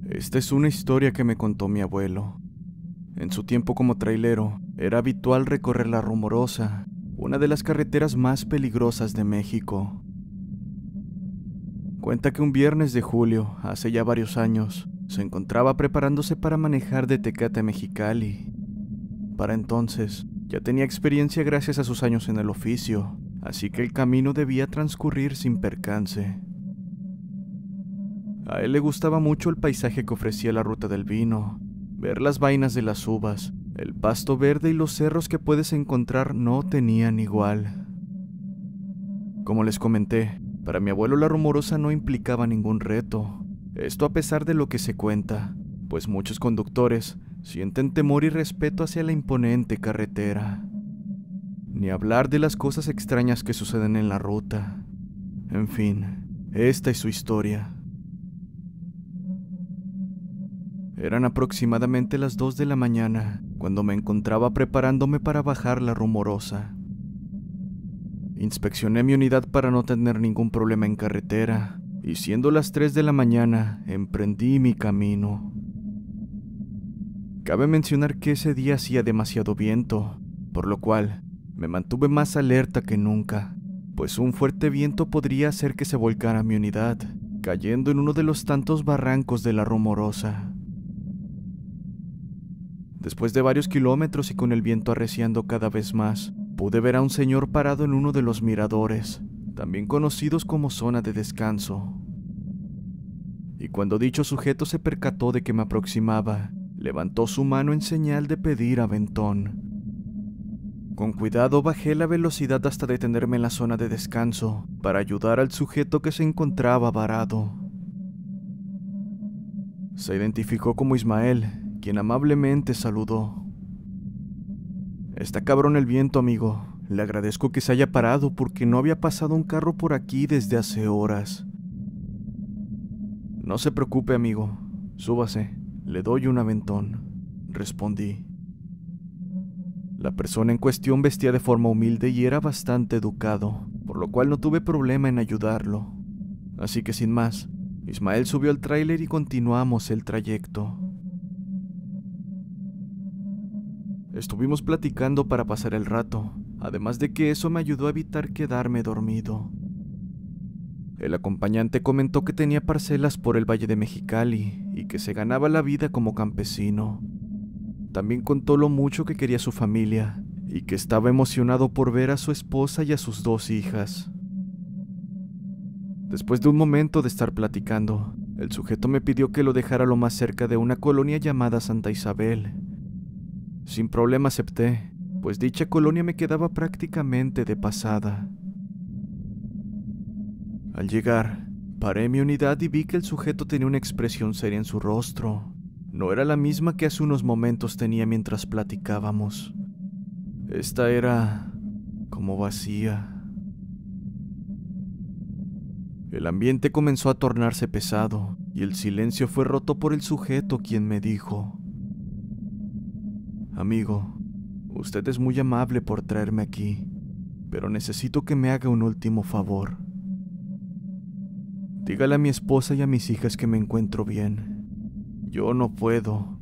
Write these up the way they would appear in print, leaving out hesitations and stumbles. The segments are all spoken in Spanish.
Esta es una historia que me contó mi abuelo. En su tiempo como trailero, era habitual recorrer la Rumorosa, una de las carreteras más peligrosas de México. Cuenta que un viernes de julio, hace ya varios años, se encontraba preparándose para manejar de Tecate a Mexicali. Para entonces, ya tenía experiencia gracias a sus años en el oficio, así que el camino debía transcurrir sin percance. A él le gustaba mucho el paisaje que ofrecía la ruta del vino, ver las vainas de las uvas, el pasto verde y los cerros que puedes encontrar no tenían igual. Como les comenté, para mi abuelo la Rumorosa no implicaba ningún reto, esto a pesar de lo que se cuenta, pues muchos conductores sienten temor y respeto hacia la imponente carretera. Ni hablar de las cosas extrañas que suceden en la ruta. En fin, esta es su historia. Eran aproximadamente las 2 de la mañana cuando me encontraba preparándome para bajar la Rumorosa. Inspeccioné mi unidad para no tener ningún problema en carretera, y siendo las 3 de la mañana, emprendí mi camino. Cabe mencionar que ese día hacía demasiado viento, por lo cual me mantuve más alerta que nunca, pues un fuerte viento podría hacer que se volcara mi unidad, cayendo en uno de los tantos barrancos de la Rumorosa. Después de varios kilómetros y con el viento arreciando cada vez más, pude ver a un señor parado en uno de los miradores, también conocidos como zona de descanso. Y cuando dicho sujeto se percató de que me aproximaba, levantó su mano en señal de pedir aventón. Con cuidado bajé la velocidad hasta detenerme en la zona de descanso, para ayudar al sujeto que se encontraba varado. Se identificó como Ismael, quien amablemente saludó. Está cabrón el viento, amigo. Le agradezco que se haya parado porque no había pasado un carro por aquí desde hace horas. No se preocupe, amigo. Súbase. Le doy un aventón, respondí. La persona en cuestión vestía de forma humilde y era bastante educado, por lo cual no tuve problema en ayudarlo. Así que sin más, Ismael subió al tráiler y continuamos el trayecto. Estuvimos platicando para pasar el rato, además de que eso me ayudó a evitar quedarme dormido. El acompañante comentó que tenía parcelas por el Valle de Mexicali y que se ganaba la vida como campesino. También contó lo mucho que quería su familia y que estaba emocionado por ver a su esposa y a sus 2 hijas. Después de un momento de estar platicando, el sujeto me pidió que lo dejara lo más cerca de una colonia llamada Santa Isabel. Sin problema acepté, pues dicha colonia me quedaba prácticamente de pasada. Al llegar, paré mi unidad y vi que el sujeto tenía una expresión seria en su rostro. No era la misma que hace unos momentos tenía mientras platicábamos. Esta era como vacía. El ambiente comenzó a tornarse pesado y el silencio fue roto por el sujeto, quien me dijo: Amigo, usted es muy amable por traerme aquí, pero necesito que me haga un último favor. Dígale a mi esposa y a mis hijas que me encuentro bien. Yo no puedo,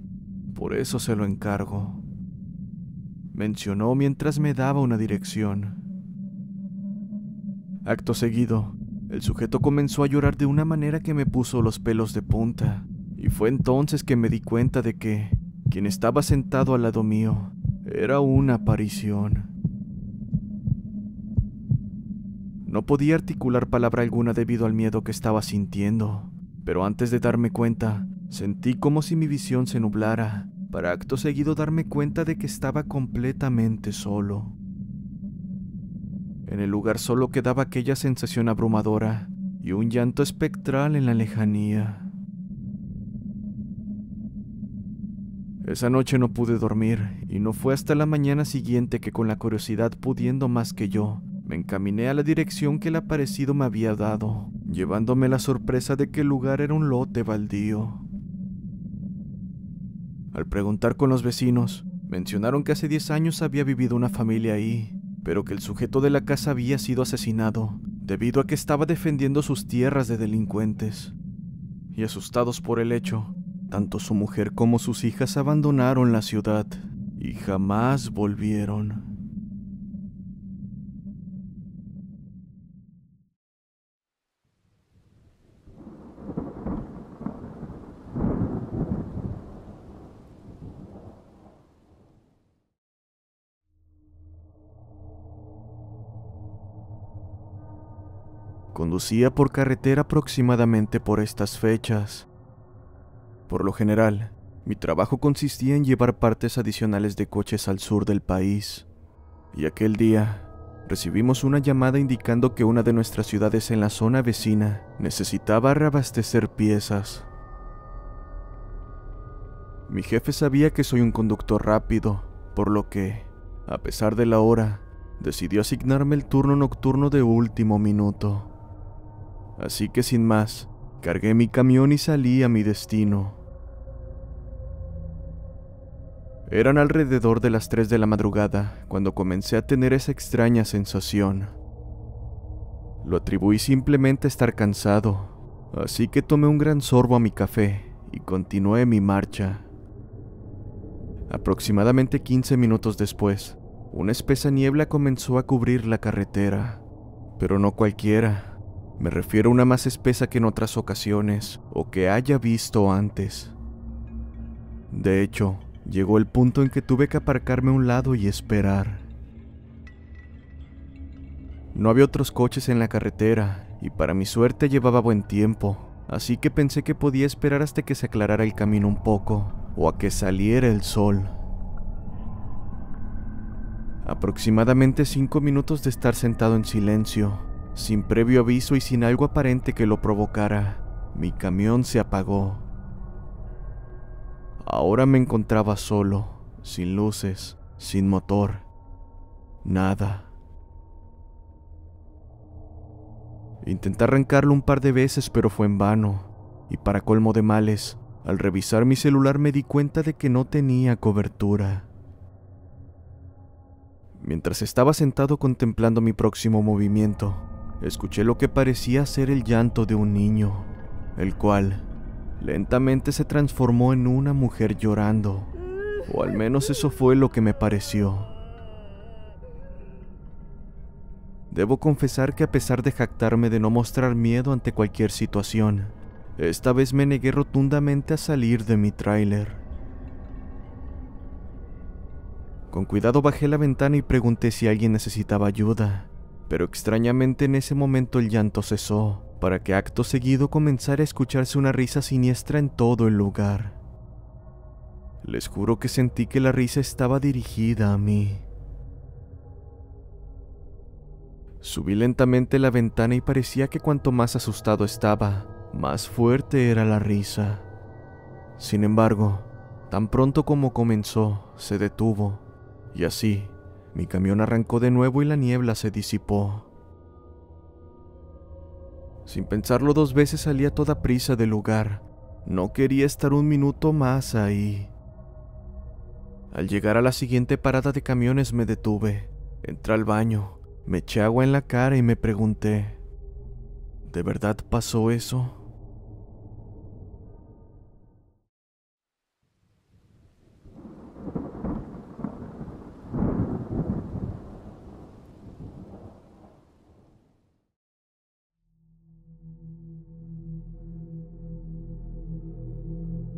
por eso se lo encargo, mencionó mientras me daba una dirección. Acto seguido, el sujeto comenzó a llorar de una manera que me puso los pelos de punta, y fue entonces que me di cuenta de que quien estaba sentado al lado mío era una aparición. No podía articular palabra alguna debido al miedo que estaba sintiendo, pero antes de darme cuenta, sentí como si mi visión se nublara, para acto seguido darme cuenta de que estaba completamente solo. En el lugar solo quedaba aquella sensación abrumadora y un llanto espectral en la lejanía. Esa noche no pude dormir y no fue hasta la mañana siguiente que, con la curiosidad pudiendo más que yo, me encaminé a la dirección que el aparecido me había dado, llevándome la sorpresa de que el lugar era un lote baldío. Al preguntar con los vecinos, mencionaron que hace 10 años había vivido una familia ahí, pero que el sujeto de la casa había sido asesinado debido a que estaba defendiendo sus tierras de delincuentes. Y asustados por el hecho, Tanto su mujer como sus hijas abandonaron la ciudad y jamás volvieron. Conducía por carretera aproximadamente por estas fechas. Por lo general, mi trabajo consistía en llevar partes adicionales de coches al sur del país. Y aquel día, recibimos una llamada indicando que una de nuestras ciudades en la zona vecina necesitaba reabastecer piezas. Mi jefe sabía que soy un conductor rápido, por lo que, a pesar de la hora, decidió asignarme el turno nocturno de último minuto. Así que sin más, cargué mi camión y salí a mi destino. Eran alrededor de las 3 de la madrugada cuando comencé a tener esa extraña sensación. Lo atribuí simplemente a estar cansado, así que tomé un gran sorbo a mi café y continué mi marcha. Aproximadamente 15 minutos después, una espesa niebla comenzó a cubrir la carretera, pero no cualquiera. Me refiero a una más espesa que en otras ocasiones o que haya visto antes. De hecho, llegó el punto en que tuve que aparcarme a un lado y esperar. No había otros coches en la carretera y para mi suerte llevaba buen tiempo, así que pensé que podía esperar hasta que se aclarara el camino un poco o a que saliera el sol. Aproximadamente 5 minutos de estar sentado en silencio, sin previo aviso y sin algo aparente que lo provocara, mi camión se apagó. Ahora me encontraba solo, sin luces, sin motor, nada. Intenté arrancarlo un par de veces, pero fue en vano, y para colmo de males, al revisar mi celular me di cuenta de que no tenía cobertura. Mientras estaba sentado contemplando mi próximo movimiento, escuché lo que parecía ser el llanto de un niño, el cual lentamente se transformó en una mujer llorando, o al menos eso fue lo que me pareció. Debo confesar que a pesar de jactarme de no mostrar miedo ante cualquier situación, esta vez me negué rotundamente a salir de mi tráiler. Con cuidado bajé la ventana y pregunté si alguien necesitaba ayuda, pero extrañamente en ese momento el llanto cesó, para que acto seguido comenzara a escucharse una risa siniestra en todo el lugar. Les juro que sentí que la risa estaba dirigida a mí. Subí lentamente la ventana y parecía que cuanto más asustado estaba, más fuerte era la risa. Sin embargo, tan pronto como comenzó, se detuvo, y así, mi camión arrancó de nuevo y la niebla se disipó. Sin pensarlo 2 veces salí a toda prisa del lugar. No quería estar un minuto más ahí. Al llegar a la siguiente parada de camiones me detuve, entré al baño, me eché agua en la cara y me pregunté, ¿de verdad pasó eso?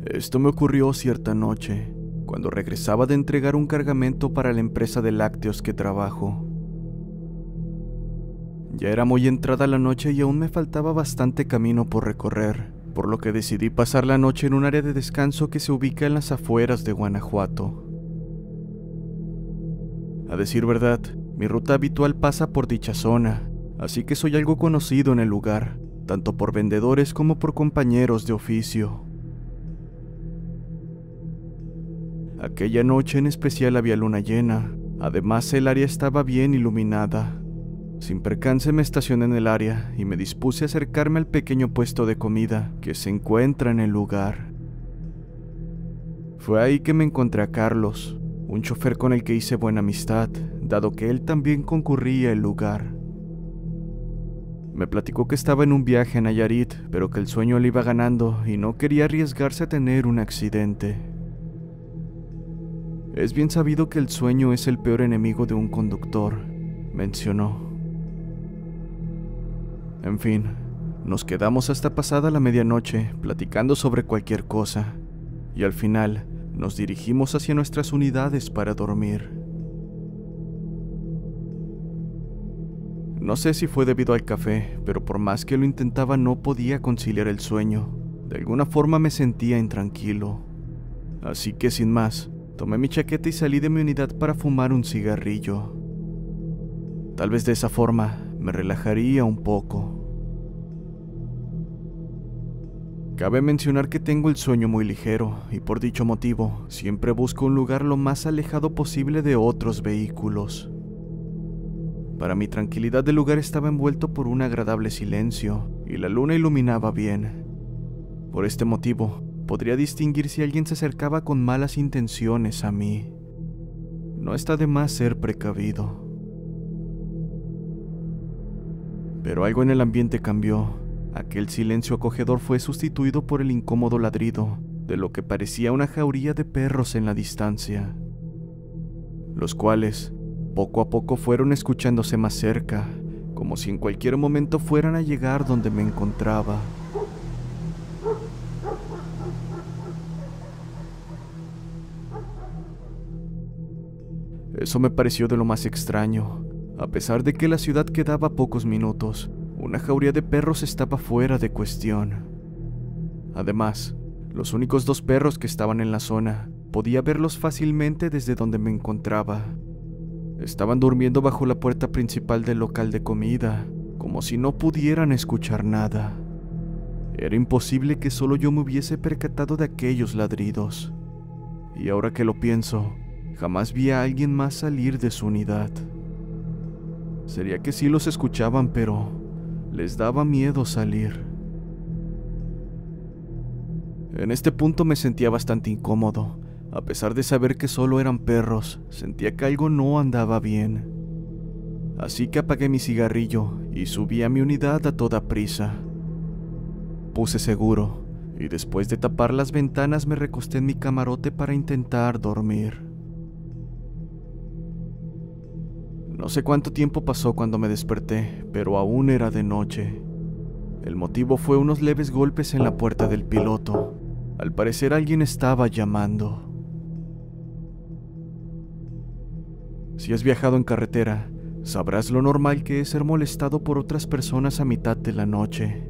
Esto me ocurrió cierta noche, cuando regresaba de entregar un cargamento para la empresa de lácteos que trabajo. Ya era muy entrada la noche y aún me faltaba bastante camino por recorrer, por lo que decidí pasar la noche en un área de descanso que se ubica en las afueras de Guanajuato. A decir verdad, mi ruta habitual pasa por dicha zona, así que soy algo conocido en el lugar, tanto por vendedores como por compañeros de oficio. Aquella noche en especial había luna llena, además el área estaba bien iluminada. Sin percance me estacioné en el área y me dispuse a acercarme al pequeño puesto de comida que se encuentra en el lugar. Fue ahí que me encontré a Carlos, un chofer con el que hice buena amistad, dado que él también concurría al lugar. Me platicó que estaba en un viaje a Nayarit, pero que el sueño le iba ganando y no quería arriesgarse a tener un accidente. Es bien sabido que el sueño es el peor enemigo de un conductor, mencionó. En fin, nos quedamos hasta pasada la medianoche platicando sobre cualquier cosa, y al final nos dirigimos hacia nuestras unidades para dormir. No sé si fue debido al café, pero por más que lo intentaba no podía conciliar el sueño. De alguna forma me sentía intranquilo. Así que sin más, tomé mi chaqueta y salí de mi unidad para fumar un cigarrillo. Tal vez de esa forma me relajaría un poco. Cabe mencionar que tengo el sueño muy ligero y por dicho motivo siempre busco un lugar lo más alejado posible de otros vehículos. Para mi tranquilidad el lugar estaba envuelto por un agradable silencio y la luna iluminaba bien. Por este motivo, podría distinguir si alguien se acercaba con malas intenciones a mí. No está de más ser precavido. Pero algo en el ambiente cambió. Aquel silencio acogedor fue sustituido por el incómodo ladrido de lo que parecía una jauría de perros en la distancia, los cuales poco a poco fueron escuchándose más cerca, como si en cualquier momento fueran a llegar donde me encontraba. Eso me pareció de lo más extraño. A pesar de que la ciudad quedaba a pocos minutos, una jauría de perros estaba fuera de cuestión. Además, los únicos 2 perros que estaban en la zona, podía verlos fácilmente desde donde me encontraba. Estaban durmiendo bajo la puerta principal del local de comida, como si no pudieran escuchar nada. Era imposible que solo yo me hubiese percatado de aquellos ladridos. Y ahora que lo pienso, jamás vi a alguien más salir de su unidad. Sería que sí los escuchaban, pero les daba miedo salir. En este punto me sentía bastante incómodo. A pesar de saber que solo eran perros, sentía que algo no andaba bien. Así que apagué mi cigarrillo y subí a mi unidad a toda prisa. Puse seguro, y después de tapar las ventanas me recosté en mi camarote para intentar dormir. No sé cuánto tiempo pasó cuando me desperté, pero aún era de noche. El motivo fue unos leves golpes en la puerta del piloto. Al parecer alguien estaba llamando. Si has viajado en carretera, sabrás lo normal que es ser molestado por otras personas a mitad de la noche.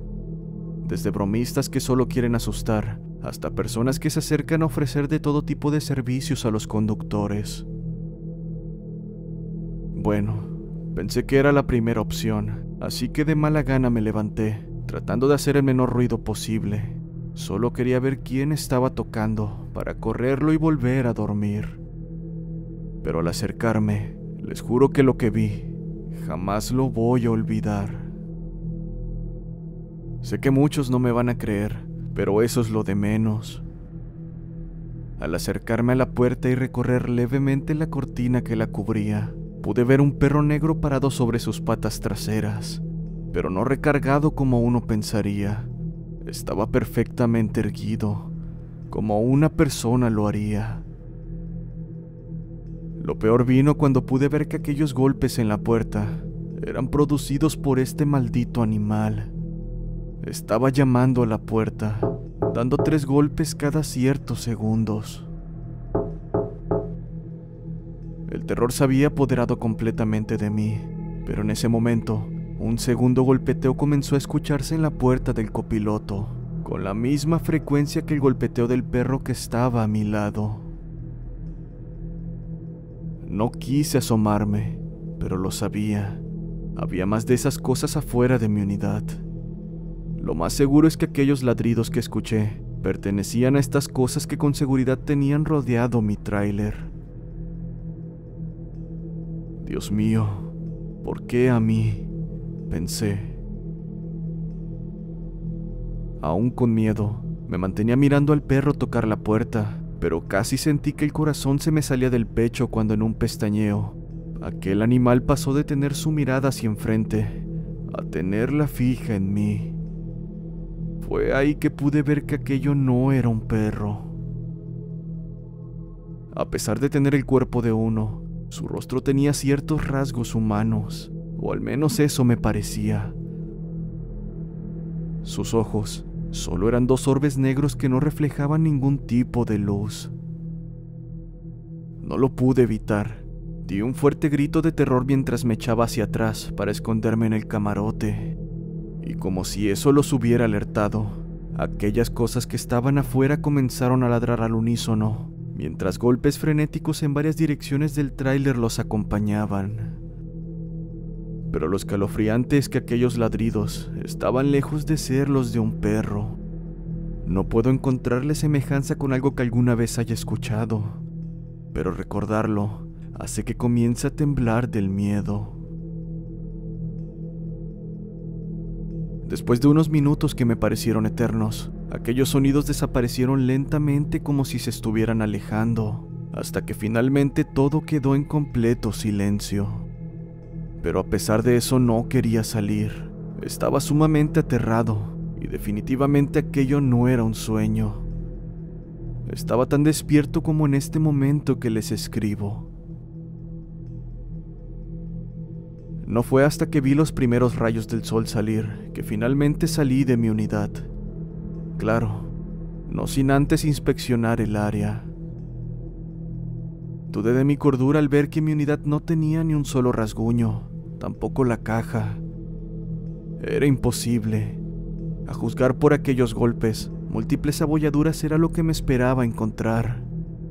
Desde bromistas que solo quieren asustar, hasta personas que se acercan a ofrecer de todo tipo de servicios a los conductores. Bueno, pensé que era la primera opción, así que de mala gana me levanté, tratando de hacer el menor ruido posible. Solo quería ver quién estaba tocando para correrlo y volver a dormir. Pero al acercarme, les juro que lo que vi, jamás lo voy a olvidar. Sé que muchos no me van a creer, pero eso es lo de menos. Al acercarme a la puerta y recorrer levemente la cortina que la cubría, pude ver un perro negro parado sobre sus patas traseras, pero no recargado como uno pensaría. Estaba perfectamente erguido, como una persona lo haría. Lo peor vino cuando pude ver que aquellos golpes en la puerta eran producidos por este maldito animal. Estaba llamando a la puerta, dando 3 golpes cada ciertos segundos. El terror se había apoderado completamente de mí, pero en ese momento, un segundo golpeteo comenzó a escucharse en la puerta del copiloto, con la misma frecuencia que el golpeteo del perro que estaba a mi lado. No quise asomarme, pero lo sabía. Había más de esas cosas afuera de mi unidad. Lo más seguro es que aquellos ladridos que escuché pertenecían a estas cosas que con seguridad tenían rodeado mi tráiler. Dios mío, ¿por qué a mí?, pensé. Aún con miedo, me mantenía mirando al perro tocar la puerta, pero casi sentí que el corazón se me salía del pecho cuando en un pestañeo, aquel animal pasó de tener su mirada hacia enfrente a tenerla fija en mí. Fue ahí que pude ver que aquello no era un perro. A pesar de tener el cuerpo de uno, su rostro tenía ciertos rasgos humanos, o al menos eso me parecía. Sus ojos solo eran dos orbes negros que no reflejaban ningún tipo de luz. No lo pude evitar. Di un fuerte grito de terror mientras me echaba hacia atrás para esconderme en el camarote. Y como si eso los hubiera alertado, aquellas cosas que estaban afuera comenzaron a ladrar al unísono, mientras golpes frenéticos en varias direcciones del tráiler los acompañaban. Pero lo escalofriante es que aquellos ladridos estaban lejos de ser los de un perro. No puedo encontrarle semejanza con algo que alguna vez haya escuchado, pero recordarlo hace que comience a temblar del miedo. Después de unos minutos que me parecieron eternos, aquellos sonidos desaparecieron lentamente como si se estuvieran alejando, hasta que finalmente todo quedó en completo silencio. Pero a pesar de eso no quería salir. Estaba sumamente aterrado, y definitivamente aquello no era un sueño. Estaba tan despierto como en este momento que les escribo. No fue hasta que vi los primeros rayos del sol salir que finalmente salí de mi unidad. Claro, no sin antes inspeccionar el área. Dudé de mi cordura al ver que mi unidad no tenía ni un solo rasguño, tampoco la caja. Era imposible. A juzgar por aquellos golpes, múltiples abolladuras era lo que me esperaba encontrar.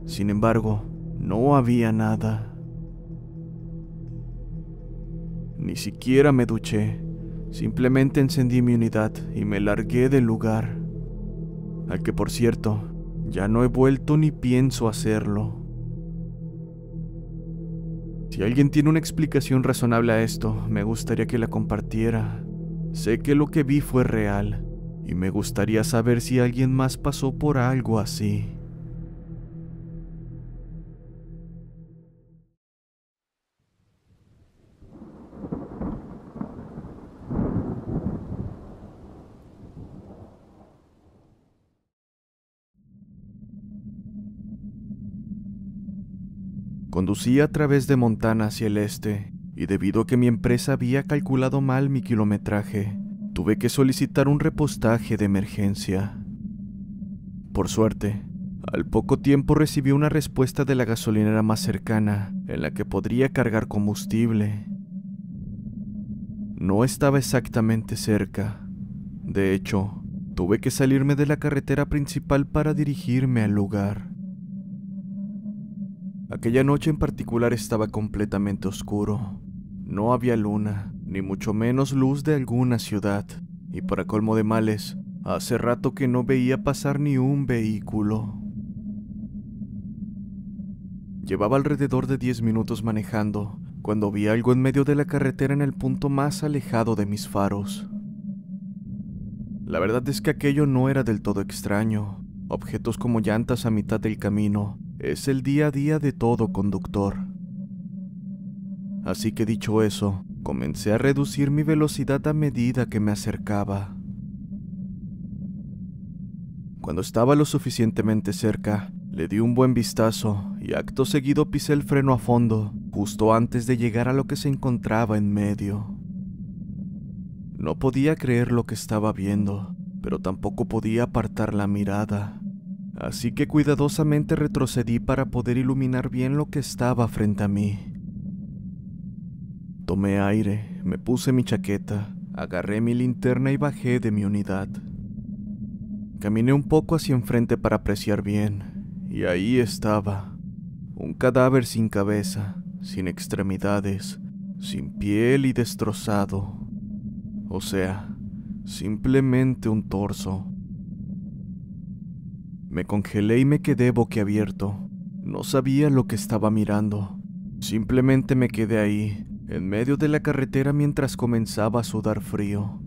Sin embargo, no había nada. Ni siquiera me duché, simplemente encendí mi unidad y me largué del lugar, al que por cierto, ya no he vuelto ni pienso hacerlo. Si alguien tiene una explicación razonable a esto, me gustaría que la compartiera. Sé que lo que vi fue real, y me gustaría saber si alguien más pasó por algo así. Conducía a través de Montana hacia el este, y debido a que mi empresa había calculado mal mi kilometraje, tuve que solicitar un repostaje de emergencia. Por suerte, al poco tiempo recibí una respuesta de la gasolinera más cercana, en la que podría cargar combustible. No estaba exactamente cerca. De hecho, tuve que salirme de la carretera principal para dirigirme al lugar. Aquella noche en particular estaba completamente oscuro. No había luna, ni mucho menos luz de alguna ciudad, y para colmo de males, hace rato que no veía pasar ni un vehículo. Llevaba alrededor de 10 minutos manejando, cuando vi algo en medio de la carretera en el punto más alejado de mis faros. La verdad es que aquello no era del todo extraño. Objetos como llantas a mitad del camino es el día a día de todo conductor. Así que dicho eso, comencé a reducir mi velocidad a medida que me acercaba. Cuando estaba lo suficientemente cerca, le di un buen vistazo y acto seguido pisé el freno a fondo, justo antes de llegar a lo que se encontraba en medio. No podía creer lo que estaba viendo, pero tampoco podía apartar la mirada. Así que cuidadosamente retrocedí para poder iluminar bien lo que estaba frente a mí. Tomé aire, me puse mi chaqueta, agarré mi linterna y bajé de mi unidad. Caminé un poco hacia enfrente para apreciar bien, y ahí estaba, un cadáver sin cabeza, sin extremidades, sin piel y destrozado. O sea, simplemente un torso. Me congelé y me quedé boquiabierto. No sabía lo que estaba mirando. Simplemente me quedé ahí, en medio de la carretera mientras comenzaba a sudar frío,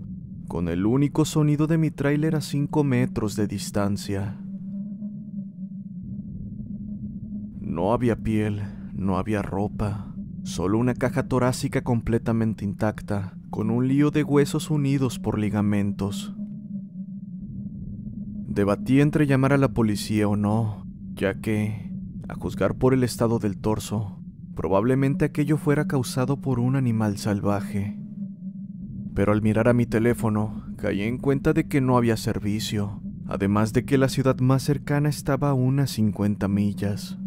con el único sonido de mi tráiler a 5 metros de distancia. No había piel, no había ropa, solo una caja torácica completamente intacta, con un lío de huesos unidos por ligamentos. Debatí entre llamar a la policía o no, ya que, a juzgar por el estado del torso, probablemente aquello fuera causado por un animal salvaje. Pero al mirar a mi teléfono, caí en cuenta de que no había servicio, además de que la ciudad más cercana estaba a unas 50 millas.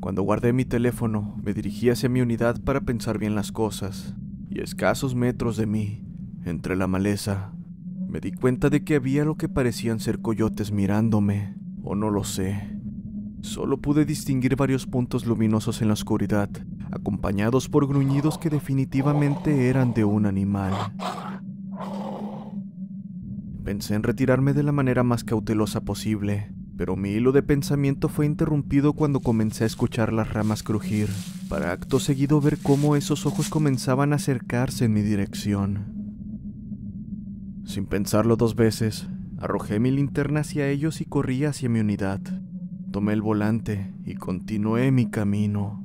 Cuando guardé mi teléfono, me dirigí hacia mi unidad para pensar bien las cosas, y a escasos metros de mí, entre la maleza, me di cuenta de que había lo que parecían ser coyotes mirándome, o no lo sé. Solo pude distinguir varios puntos luminosos en la oscuridad, acompañados por gruñidos que definitivamente eran de un animal. Pensé en retirarme de la manera más cautelosa posible, pero mi hilo de pensamiento fue interrumpido cuando comencé a escuchar las ramas crujir, para acto seguido ver cómo esos ojos comenzaban a acercarse en mi dirección. Sin pensarlo dos veces, arrojé mi linterna hacia ellos y corrí hacia mi unidad. Tomé el volante y continué mi camino.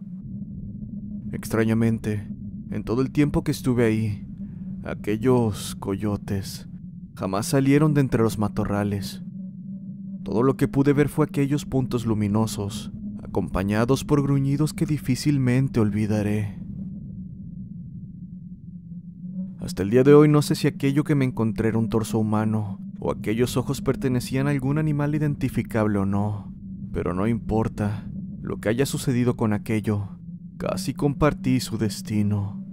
Extrañamente, en todo el tiempo que estuve ahí, aquellos coyotes jamás salieron de entre los matorrales. Todo lo que pude ver fue aquellos puntos luminosos, acompañados por gruñidos que difícilmente olvidaré. Hasta el día de hoy no sé si aquello que me encontré era un torso humano, o aquellos ojos pertenecían a algún animal identificable o no, pero no importa lo que haya sucedido con aquello, casi compartí su destino.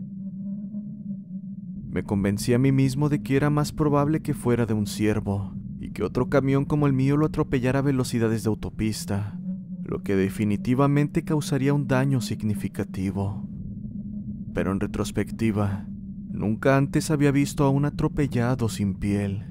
Me convencí a mí mismo de que era más probable que fuera de un ciervo, y que otro camión como el mío lo atropellara a velocidades de autopista, lo que definitivamente causaría un daño significativo. Pero en retrospectiva, nunca antes había visto a un atropellado sin piel.